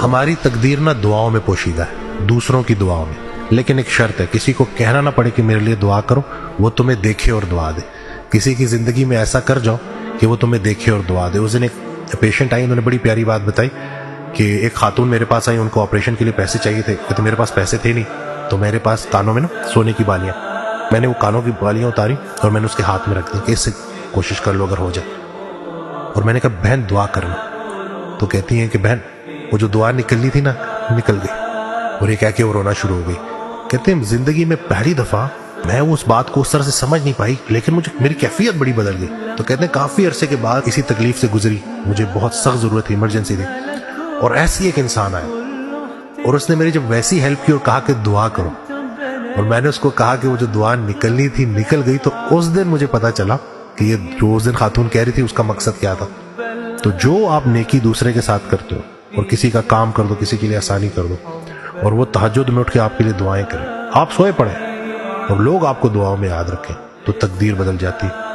ہماری تقدیر نہ دعاؤں میں پوشیدہ ہے، دوسروں کی دعاؤں میں، لیکن ایک شرط ہے، کسی کو کہنا نہ پڑے کہ میرے لیے دعا کرو، وہ تمہیں دیکھے اور دعا دے۔ کسی کی زندگی میں ایسا کر جاؤ کہ وہ تمہیں دیکھے اور دعا دے۔ اس دن ایک پیشنٹ آئی، انہوں نے بڑی پیاری بات بتائی کہ ایک خاتون میرے پاس آئی، ان کو آپریشن کے لیے پیسے چاہیے تھے، کہتے میرے پاس پیسے تھے نہیں، تو میرے پاس کانوں میں نا سونے کی بالیاں، میں نے وہ کانوں کی بالیاں اتاری اور میں نے اس کے ہاتھ میں رکھ دی کہ اس سے کوشش کر لو اگر ہو جائے۔ اور میں نے کہا بہن دعا کرنا، تو کہتی ہیں کہ بہن وہ جو دعا نکلنی تھی نا نکل گئی، اور یہ کہہ کے وہ رونا شروع ہو گئی۔ کہتے ہیں زندگی میں پہلی دفعہ میں اس بات کو اس طرح سے سمجھ نہیں پائی، لیکن میری کیفیت بڑی بدل گئی۔ تو کہتے ہیں کافی عرصے کے بعد اسی تکلیف سے گزری، مجھے بہت سخت ضرورت تھی، ایمرجنسی تھی، اور ایسی ایک انسان آیا اور اس نے میری جب ویسی ہیلپ کی اور کہا کہ دعا کرو، اور میں نے اس کو کہا کہ وہ جو دعا نکلنی تھی نکل گئی، تو اس دن مجھے پتا چلا کہ یہ جو اس دن خاتون کہہ رہی تھی اس کا مقصد کیا تھا۔ تو جو آپ نیکی دوسرے کے ساتھ کرتے ہو اور کسی کا کام کر دو، کسی کے لیے آسانی کر دو، اور وہ تہجد میں اٹھ کے آپ کے لیے دعائیں کریں، آپ سوئے پڑیں اور لوگ آپ کو دعاؤں میں یاد رکھیں، تو تقدیر بدل جاتی ہے۔